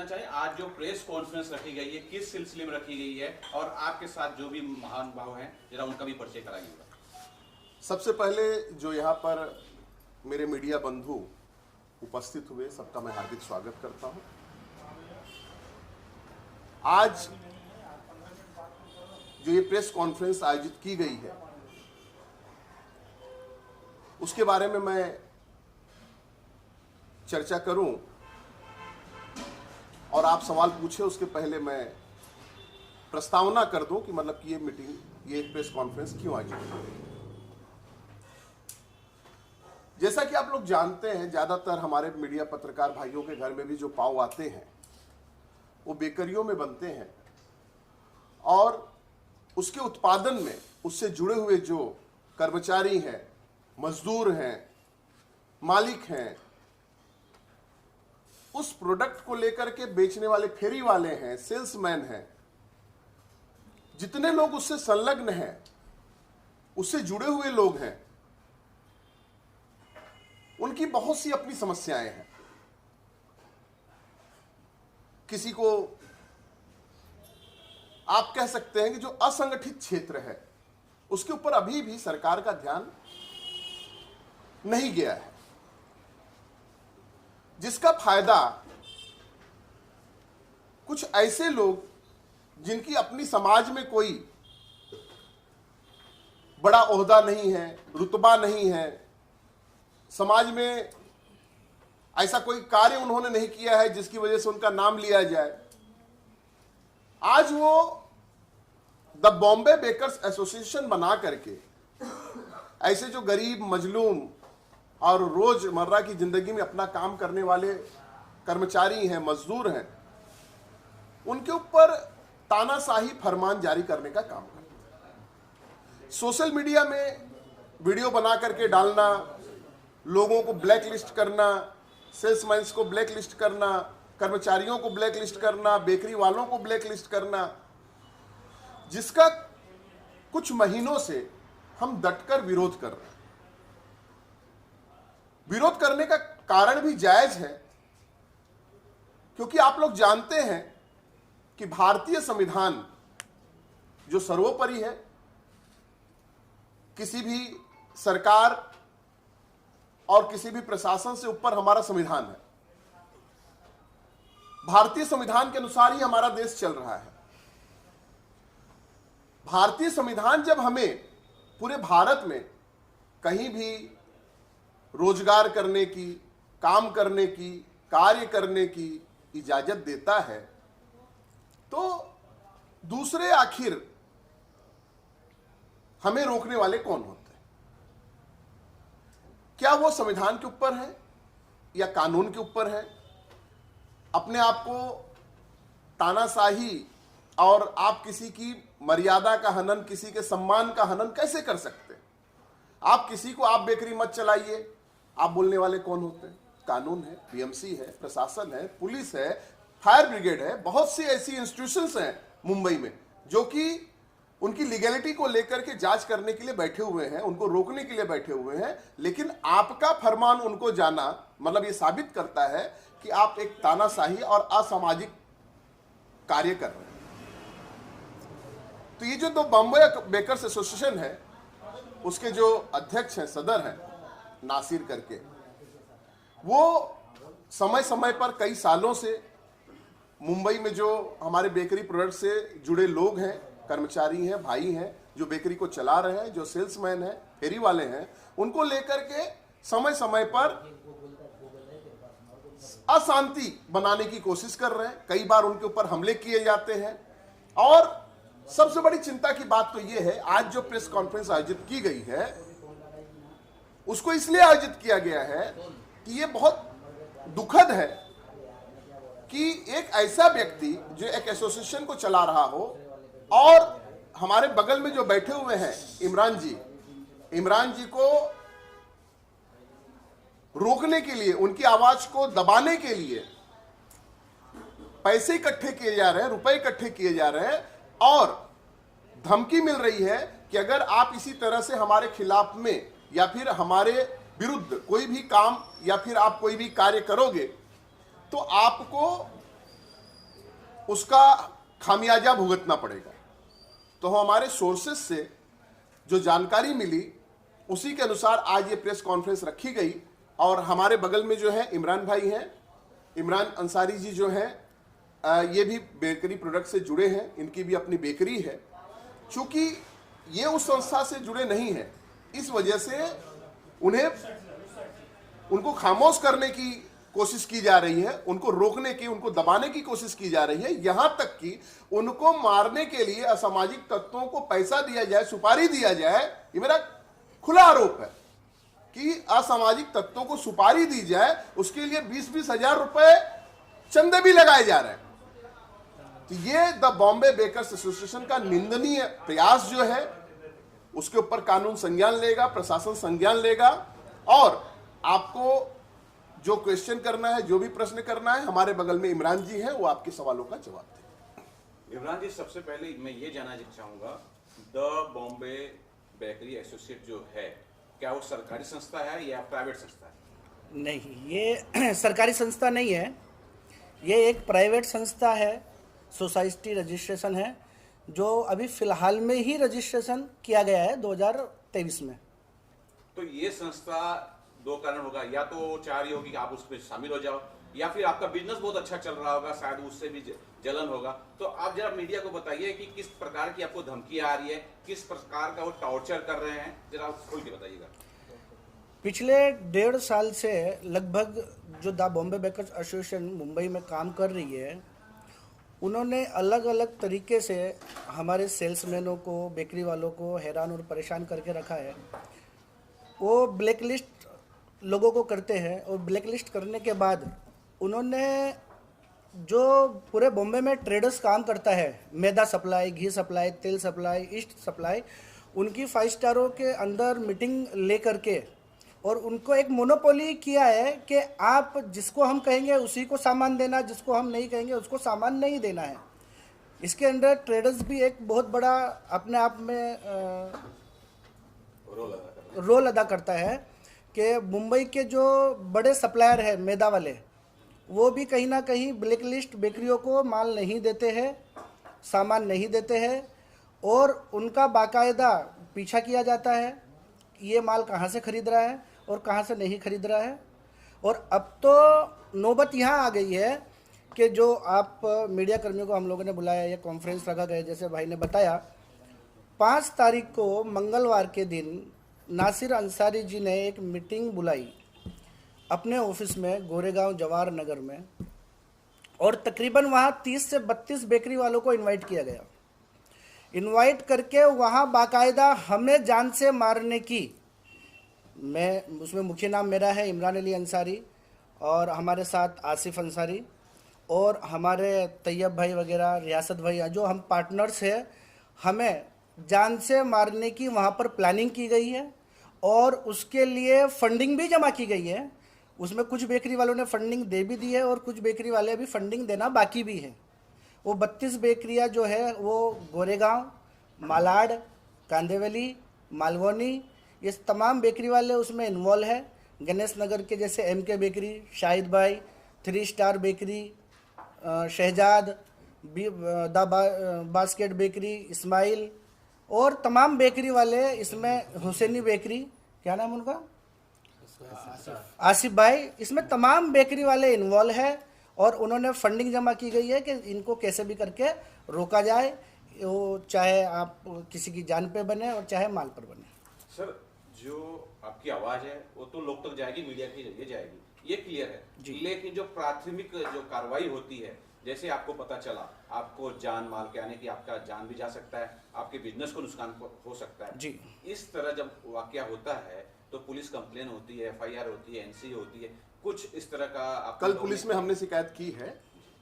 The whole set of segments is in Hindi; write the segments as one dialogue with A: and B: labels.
A: चाहे आज जो प्रेस कॉन्फ्रेंस रखी गई है किस सिलसिले में रखी गई है और आपके साथ जो भी महान भाव हैं जरा उनका भी परिचय कराइएगा।
B: सबसे पहले जो यहाँ पर मेरे मीडिया बंधु उपस्थित हुए सबका मैं हार्दिक स्वागत करता हूँ। आज जो ये प्रेस कॉन्फ्रेंस आयोजित की गई है उसके बारे में मैं चर्चा करूं और आप सवाल पूछे उसके पहले मैं प्रस्तावना कर दूं कि मतलब कि ये मीटिंग, ये प्रेस कॉन्फ्रेंस क्यों आयोजित की गई। जैसा कि आप लोग जानते हैं, ज्यादातर हमारे मीडिया पत्रकार भाइयों के घर में भी जो पाव आते हैं वो बेकरियों में बनते हैं और उसके उत्पादन में उससे जुड़े हुए जो कर्मचारी हैं, मजदूर हैं, मालिक हैं, उस प्रोडक्ट को लेकर के बेचने वाले फेरी वाले हैं, सेल्समैन हैं, जितने लोग उससे संलग्न हैं, उससे जुड़े हुए लोग हैं, उनकी बहुत सी अपनी समस्याएं हैं। किसी को आप कह सकते हैं कि जो असंगठित क्षेत्र है उसके ऊपर अभी भी सरकार का ध्यान नहीं गया है, जिसका फायदा कुछ ऐसे लोग जिनकी अपनी समाज में कोई बड़ा ओहदा नहीं है, रुतबा नहीं है, समाज में ऐसा कोई कार्य उन्होंने नहीं किया है जिसकी वजह से उनका नाम लिया जाए, आज वो द बॉम्बे बेकर्स एसोसिएशन बना करके ऐसे जो गरीब, मजलूम और रोजमर्रा की जिंदगी में अपना काम करने वाले कर्मचारी हैं, मजदूर हैं, उनके ऊपर तानाशाही फरमान जारी करने का काम करते हैं। सोशल मीडिया में वीडियो बना करके डालना, लोगों को ब्लैक लिस्ट करना, सेल्समैन्स को ब्लैक लिस्ट करना, कर्मचारियों को ब्लैक लिस्ट करना, बेकरी वालों को ब्लैक लिस्ट करना, जिसका कुछ महीनों से हम डटकर विरोध कर रहे हैं। विरोध करने का कारण भी जायज है, क्योंकि आप लोग जानते हैं कि भारतीय संविधान जो सर्वोपरि है, किसी भी सरकार और किसी भी प्रशासन से ऊपर हमारा संविधान है। भारतीय संविधान के अनुसार ही हमारा देश चल रहा है। भारतीय संविधान जब हमें पूरे भारत में कहीं भी रोजगार करने की, काम करने की, कार्य करने की इजाजत देता है, तो दूसरे आखिर हमें रोकने वाले कौन होते हैं? क्या वो संविधान के ऊपर है या कानून के ऊपर है? अपने आप को तानाशाही और आप किसी की मर्यादा का हनन, किसी के सम्मान का हनन कैसे कर सकते हैं? आप किसी को आप बेकरी मत चलाइए, आप बोलने वाले कौन होते हैं? कानून है, बीएमसी है, प्रशासन है, पुलिस है, फायर ब्रिगेड है, बहुत सी ऐसी इंस्टीट्यूशंस हैं मुंबई में जो कि उनकी लीगैलिटी को लेकर के जांच करने के लिए बैठे हुए हैं, उनको रोकने के लिए बैठे हुए हैं। लेकिन आपका फरमान उनको जाना मतलब ये साबित करता है कि आप एक तानाशाही और असामाजिक कार्य कर रहे हैं। तो ये जो दो बॉम्बे बेकर्स एसोसिएशन है, उसके जो अध्यक्ष हैं, सदर हैं नासिर करके, वो समय समय पर कई सालों से मुंबई में जो हमारे बेकरी प्रोडक्ट से जुड़े लोग हैं, कर्मचारी हैं, भाई हैं, जो बेकरी को चला रहे हैं, जो सेल्समैन हैं, फेरी वाले हैं, उनको लेकर के समय समय पर अशांति बनाने की कोशिश कर रहे हैं। कई बार उनके ऊपर हमले किए जाते हैं। और सबसे बड़ी चिंता की बात तो यह है, आज जो प्रेस कॉन्फ्रेंस आयोजित की गई है उसको इसलिए आयोजित किया गया है कि ये बहुत दुखद है कि एक ऐसा व्यक्ति जो एक एसोसिएशन को चला रहा हो और हमारे बगल में जो बैठे हुए हैं इमरान जी को रोकने के लिए, उनकी आवाज को दबाने के लिए पैसे इकट्ठे किए जा रहे हैं, रुपए इकट्ठे किए जा रहे हैं और धमकी मिल रही है कि अगर आप इसी तरह से हमारे खिलाफ में या फिर हमारे विरुद्ध कोई भी काम या फिर आप कोई भी कार्य करोगे तो आपको उसका खामियाजा भुगतना पड़ेगा। तो हमारे सोर्सेस से जो जानकारी मिली उसी के अनुसार आज ये प्रेस कॉन्फ्रेंस रखी गई। और हमारे बगल में जो है इमरान भाई हैं, इमरान अंसारी जी जो हैं, ये भी बेकरी प्रोडक्ट से जुड़े हैं, इनकी भी अपनी बेकरी है। चूंकि ये उस संस्था से जुड़े नहीं हैं, इस वजह से उनको खामोश करने की कोशिश की जा रही है, उनको रोकने की, उनको दबाने की कोशिश की जा रही है। यहां तक कि उनको मारने के लिए असामाजिक तत्वों को पैसा दिया जाए, सुपारी दिया जाए। ये मेरा खुला आरोप है कि असामाजिक तत्वों को सुपारी दी जाए, उसके लिए 20-20 हजार रुपए चंदे भी लगाए जा रहे हैं। तो ये द बॉम्बे बेकर्स एसोसिएशन का निंदनीय प्रयास जो है, उसके ऊपर कानून संज्ञान लेगा, प्रशासन संज्ञान लेगा। और आपको जो क्वेश्चन करना है, जो भी प्रश्न करना है, हमारे बगल में इमरान जी हैं, वो आपके सवालों का जवाब देंगे।
A: इमरान जी, सबसे पहले मैं ये जानना चाहूंगा, द बॉम्बे बेकरी एसोसिएट जो है, क्या वो सरकारी संस्था है या प्राइवेट संस्था है?
C: नहीं, ये सरकारी संस्था नहीं है, ये एक प्राइवेट संस्था है। सोसाइटी रजिस्ट्रेशन है, जो अभी फिलहाल में ही रजिस्ट्रेशन किया गया है 2023 में।
A: तो ये संस्था दो कारण होगा, या तो चाह रही होगी कि आप उसमें शामिल हो जाओ, या फिर आपका बिजनेस बहुत अच्छा चल रहा होगा, शायद उससे भी जलन होगा। तो आप जरा मीडिया को बताइए कि किस प्रकार की आपको धमकी आ रही है, किस प्रकार का वो टॉर्चर कर रहे हैं, जरा खोल के बताइएगा।
C: पिछले 1.5 साल से लगभग जो the Bombay bakers association Mumbai में काम कर रही है, उन्होंने अलग अलग तरीके से हमारे सेल्समैनों को, बेकरी वालों को हैरान और परेशान करके रखा है। वो ब्लैक लिस्ट लोगों को करते हैं, और ब्लैक लिस्ट करने के बाद उन्होंने जो पूरे बॉम्बे में ट्रेडर्स काम करता है, मैदा सप्लाई, घी सप्लाई, तेल सप्लाई, ईस्ट सप्लाई, उनकी 5 स्टारों के अंदर मीटिंग ले करके और उनको एक मोनोपोली किया है कि आप जिसको हम कहेंगे उसी को सामान देना, जिसको हम नहीं कहेंगे उसको सामान नहीं देना है। इसके अंदर ट्रेडर्स भी एक बहुत बड़ा अपने आप में रोल अदा करता है कि मुंबई के जो बड़े सप्लायर हैं मैदा वाले, वो भी कहीं ना कहीं ब्लैक लिस्ट बेकरियों को माल नहीं देते हैं, सामान नहीं देते हैं, और उनका बाकायदा पीछा किया जाता है ये माल कहाँ से खरीद रहा है और कहाँ से नहीं खरीद रहा है। और अब तो नौबत यहाँ आ गई है कि जो आप मीडिया कर्मियों को हम लोगों ने बुलाया, ये कॉन्फ्रेंस रखा गया, जैसे भाई ने बताया, 5 तारीख को मंगलवार के दिन नासिर अंसारी जी ने एक मीटिंग बुलाई अपने ऑफिस में गोरेगांव जवाहर नगर में, और तकरीबन वहाँ 30 से 32 बेकरी वालों को इनवाइट किया गया। इनवाइट करके वहाँ बाकायदा हमें जान से मारने की, मैं उसमें मुख्य नाम मेरा है इमरान अली अंसारी, और हमारे साथ आसिफ अंसारी और हमारे तैयब भाई वगैरह, रियासत भाई, जो हम पार्टनर्स हैं, हमें जान से मारने की वहाँ पर प्लानिंग की गई है और उसके लिए फंडिंग भी जमा की गई है। उसमें कुछ बेकरी वालों ने फंडिंग दे भी दी है और कुछ बेकरी वाले अभी फंडिंग देना बाकी भी है। वो 32 बेकरियाँ जो है वो गोरेगांव, मालाड, कांदेवली, मालवनी, ये तमाम बेकरी वाले उसमें इन्वॉल्व है। गणेश नगर के जैसे MK बेकरी, शाहिद भाई, 3 star bakery, Shahzad, basket bakery, Ismail, और तमाम बेकरी वाले इसमें, हुसैनी बेकरी, क्या नाम उनका, आसिफ भाई, इसमें तमाम बेकरी वाले इन्वॉल्व है। और उन्होंने फंडिंग जमा की गई है कि इनको कैसे भी करके रोका जाए, वो चाहे आप किसी की जान पे बने और चाहे माल पर बने।
A: सर, जो आपकी आवाज है वो तो लोग तक जाएगी, मीडिया के जरिए जाएगी, ये क्लियर है, लेकिन जो प्राथमिक जो कार्रवाई होती है, जैसे आपको पता चला, आपको जान माल के आने की, आपका जान भी जा सकता है, आपके बिजनेस को नुकसान हो सकता है
C: जी।
A: इस तरह जब वाकया होता है तो पुलिस कंप्लेन होती है, FIR होती है, NC होती है, कुछ इस तरह का
B: कल पुलिस में हमने शिकायत की है,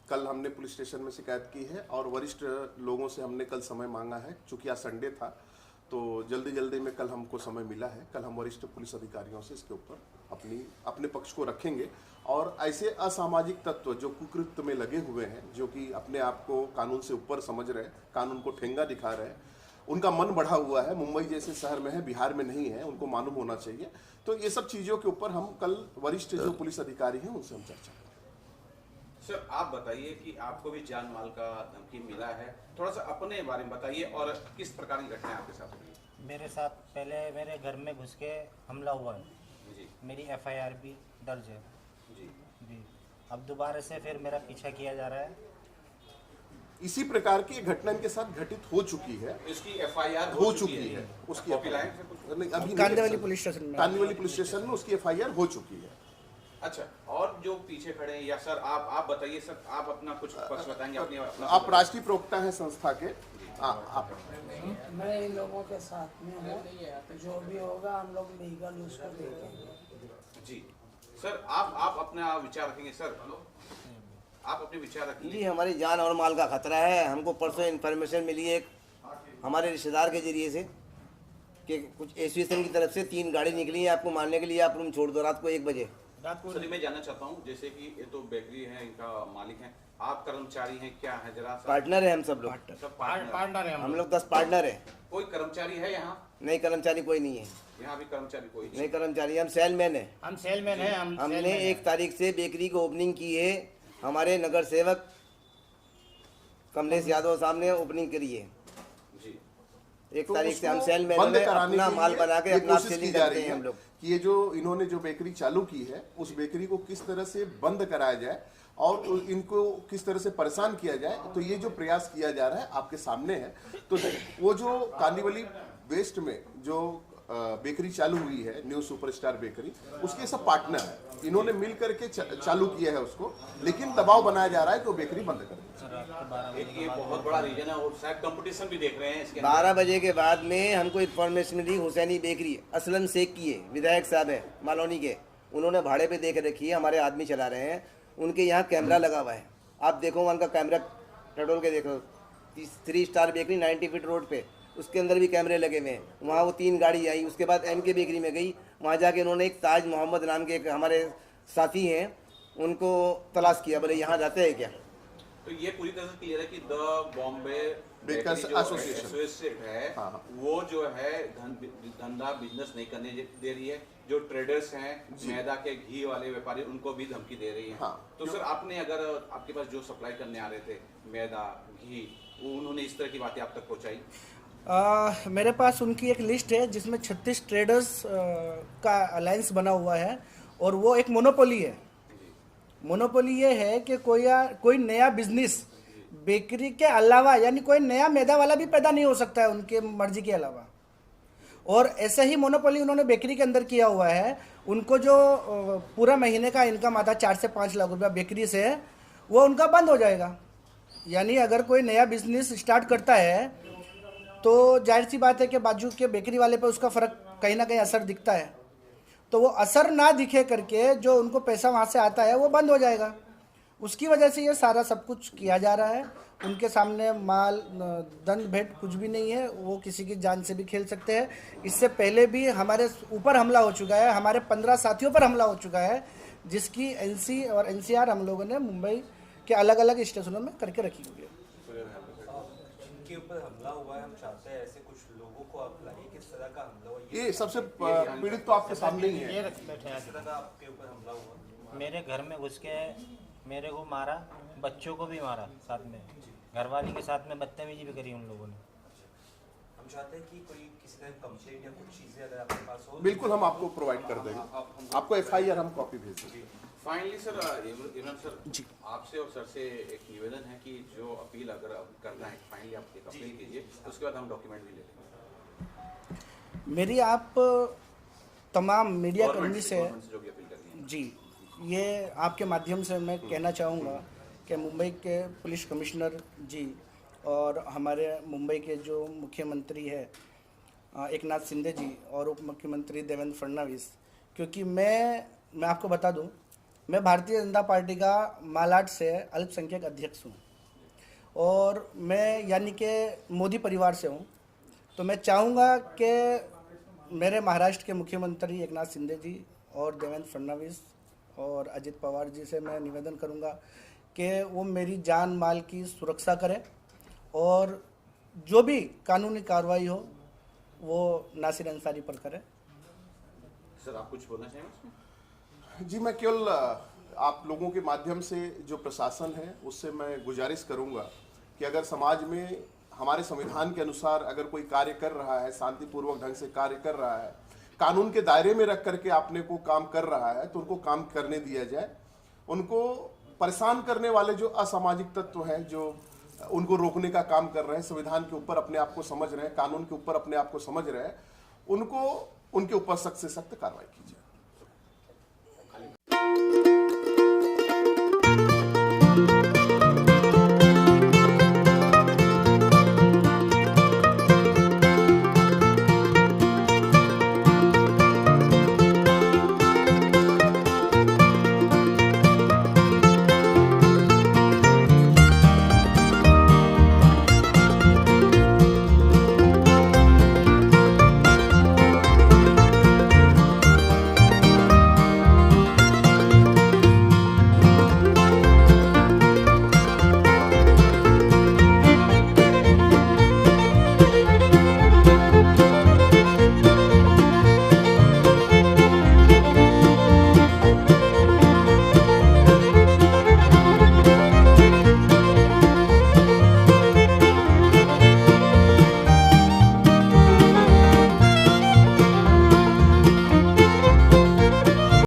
B: कल हमने पुलिस स्टेशन में शिकायत की है, और वरिष्ठ लोगों से हमने कल समय मांगा है। चूंकि आज संडे था तो जल्दी में कल हमको समय मिला है, कल हम वरिष्ठ पुलिस अधिकारियों से इसके ऊपर अपने पक्ष को रखेंगे। और ऐसे असामाजिक तत्व जो कुकृत्य में लगे हुए हैं, जो कि अपने आप को कानून से ऊपर समझ रहे हैं, कानून को ठेंगा दिखा रहे हैं, उनका मन बढ़ा हुआ है, मुंबई जैसे शहर में है, बिहार में नहीं है, उनको मालूम होना चाहिए। तो ये सब चीज़ों के ऊपर हम कल वरिष्ठ जो पुलिस अधिकारी हैं उनसे हम चर्चा करेंगे।
A: सर आप बताइए कि आपको भी जान माल का धमकी मिला है, थोड़ा सा अपने बारे में बताइए और किस प्रकार की घटनाएं आपके साथ हुई?
D: मेरे साथ पहले मेरे घर में घुस के हमला हुआ है,
A: जी
D: मेरी एफआईआर भी दर्ज है
A: जी।
D: जी। अब दोबारा से फिर मेरा पीछा किया जा रहा है।
B: इसी प्रकार की घटना इनके साथ घटित हो चुकी है,
A: इसकी एफआईआर
B: हो चुकी है। उसकी
A: कॉपी लाएं सर कुछ?
B: नहीं, अभी नहीं
C: कांदिवली
B: है, सर।
C: पुलिस स्टेशन में।
B: कांदिवली पुलिस स्टेशन में उसकी एफआईआर हो चुकी है।
A: अच्छा, और जो पीछे खड़े हैं, या सर आप बताइए सर, आप अपना कुछ पक्ष बताएंगे अपनी अपना?
B: आप राष्ट्रीय प्रवक्ता हैं संस्था के, आप
E: मैं इन लोगों के साथ में हूँ, जो भी होगा हम लोग लीगल उसको देखेंगे।
A: जी सर, आप अपना विचार रखेंगे सर, आप अपने विचार
F: जी
A: रखिए।
F: हमारी जान और माल का खतरा है। हमको परसों इन्फॉर्मेशन मिली है एक हमारे रिश्तेदार के जरिए से कि कुछ एसोसिएशन की तरफ से 3 गाड़ी निकली है आपको मारने के लिए, आप रूम छोड़ दो रात को 1 बजे।
A: सर मैं जानना चाहता हूँ, जैसे कि ये तो बेकरी है, इनका मालिक है, आप कर्मचारी हैं, क्या है जरा सा?
F: पार्टनर है हम सब लोग,
A: सब पार्टनर।
F: हम लोग 10 पार्टनर हैं।
A: कोई कर्मचारी है यहाँ?
F: नहीं कर्मचारी कोई नहीं है,
A: यहाँ भी कर्मचारी कोई
F: नहीं कर्मचारी, हम सेलमैन हैं।
D: हम सेलमैन हैं।
F: हमने 1 तारीख से बेकरी को ओपनिंग की है, हमारे नगर सेवक कमलेश यादव साहब ने ओपनिंग करी है।
A: जी
F: 1 तारीख से हम
B: उसको
F: सेलमैन
B: बंद
F: में
B: कराने
F: अपना
B: के
F: माल
B: लिए
F: बना के
B: ये
F: अपना
B: कोशिश की
F: सेलिंग
B: जा
F: करते
B: रही
F: हैं
B: है
F: हम लोग।
B: कि ये जो इन्होंने जो बेकरी चालू की है उस बेकरी को किस तरह से बंद कराया जाए और इनको किस तरह से परेशान किया जाए, तो ये जो प्रयास किया जा रहा है आपके सामने है। तो वो जो कांदिवली वेस्ट में जो बेकरी चालू हुई है, न्यू सुपरस्टार बेकरी, उसके सब पार्टनर है, इन्होंने मिल करके चालू किया है उसको, लेकिन दबाव बनाया जा रहा है कि वो बेकरी बंद कर दे।
A: एक ये बहुत बड़ा रीजन है और शायद कंपटीशन भी देख रहे हैं इसके
F: 12 बजे के बाद में हमको इन्फॉर्मेशन मिली हुसैनी बेकरी असलम शेख की है, विधायक साहब है मालौनी के, उन्होंने भाड़े पे देख रखी है, हमारे आदमी चला रहे हैं, उनके यहाँ कैमरा लगा हुआ है। आप देखो वहाँ का कैमरा टटोल के देखो, 3 स्टार बेकरी 90 फीट रोड पे, उसके अंदर भी कैमरे लगे हुए हैं। वहाँ वो 3 गाड़ी आई, उसके बाद MK बेकरी में गई, वहाँ जाके उन्होंने एक ताज मोहम्मद नाम के एक हमारे साथी हैं उनको तलाश किया, बोले यहाँ जाते हैं क्या।
A: तो ये पूरी तरह से क्लियर है कि द बॉम्बे
B: बेकर्स
A: बेकरी जो
B: एसोसिएशन
A: एसोसिएशन है,
B: हाँ।
A: वो जो है धंधा बिजनेस नहीं करने दे रही है। जो ट्रेडर्स हैं, मैदा के घी वाले व्यापारी, उनको भी धमकी दे रही है।
B: हाँ।
A: तो सर आपने अगर आपके पास जो सप्लाई करने आ रहे थे मैदा घी, वो उन्होंने इस तरह की बातें आप तक पहुंचाई?
C: मेरे पास उनकी एक लिस्ट है जिसमें 36 ट्रेडर्स का अलायंस बना हुआ है और वो एक मोनोपोली है। मोनोपोली ये है कि कोई नया बिजनेस बेकरी के अलावा, यानी कोई नया मैदा वाला भी पैदा नहीं हो सकता है उनके मर्जी के अलावा। और ऐसा ही मोनोपोली उन्होंने बेकरी के अंदर किया हुआ है। उनको जो पूरा महीने का इनकम आता है 4 से 5 लाख रुपया बेकरी से, वो उनका बंद हो जाएगा। यानी अगर कोई नया बिजनेस स्टार्ट करता है तो जाहिर सी बात है कि बाजू के बेकरी वाले पे उसका फ़र्क कहीं ना कहीं असर दिखता है। तो वो असर ना दिखे करके जो उनको पैसा वहाँ से आता है वो बंद हो जाएगा। उसकी वजह से ये सारा सब कुछ किया जा रहा है। उनके सामने माल दंड भेंट कुछ भी नहीं है, वो किसी की जान से भी खेल सकते हैं। इससे पहले भी हमारे ऊपर हमला हो चुका है, हमारे 15 साथियों पर हमला हो चुका है, जिसकी NC और NCR हम लोगों ने मुंबई के अलग अलग स्टेशनों में करके रखी हुई है।
G: जिनके ऊपर हमला हुआ है, हम चाहते हैं ऐसे कुछ लोगों को आप लाइए, किस तरह का हमला हुआ,
B: ये सबसे पीड़ित तो आपके सामने ही है।
D: ये रख बैठे हैं।
G: किस तरह का आपके ऊपर हमला हुआ?
D: मेरे घर में घुस के मेरे को मारा, बच्चों को भी मारा, साथ में घरवाली के साथ में बदतमीजी भी करी उन लोगों ने।
G: हम चाहते हैं कि कोई किसी तरह कंप्लेंट या कुछ चीज़ें अगर आपके पास हो,
B: बिल्कुल हम आपको प्रोवाइड कर देंगे, आपको FIR हम कॉपी भेज देंगे।
A: फाइनली सर, इमरान सर, आपसे और सर से एक निवेदन है कि जो अपील अगर करना है, फाइनली आप एक अपील कीजिए, उसके बाद हम डॉक्यूमेंट भी ले लेंगे।
C: मेरी आप तमाम मीडिया
A: गवर्नमेंट
C: कर्मी से
A: जो भी अपील करनी है।
C: जी, ये आपके माध्यम से मैं कहना चाहूँगा कि मुंबई के पुलिस कमिश्नर जी और हमारे मुंबई के जो मुख्यमंत्री है एकनाथ शिंदे जी और उप मुख्यमंत्री देवेंद्र फडणवीस, क्योंकि मैं आपको बता दूं, मैं भारतीय जनता पार्टी का मालाड से अल्पसंख्यक अध्यक्ष हूं और मैं यानी कि मोदी परिवार से हूं। तो मैं चाहूँगा कि मेरे महाराष्ट्र के मुख्यमंत्री एकनाथ शिंदे जी और देवेंद्र फडणवीस और अजित पवार जी से मैं निवेदन करूंगा कि वो मेरी जान माल की सुरक्षा करें और जो भी कानूनी कार्रवाई हो वो नासिर अंसारी पर करें।
A: सर आप कुछ बोलना चाहेंगे उसमें?
B: जी मैं केवल आप लोगों के माध्यम से जो प्रशासन है उससे मैं गुजारिश करूंगा कि अगर समाज में हमारे संविधान के अनुसार अगर कोई कार्य कर रहा है, शांतिपूर्वक ढंग से कार्य कर रहा है, कानून के दायरे में रख करके आपने को काम कर रहा है, तो उनको काम करने दिया जाए। उनको परेशान करने वाले जो असामाजिक तत्व हैं, जो उनको रोकने का काम कर रहे हैं, संविधान के ऊपर अपने आप को समझ रहे हैं, कानून के ऊपर अपने आप को समझ रहे हैं, उनको उनके ऊपर सख्त से सख्त कार्रवाई की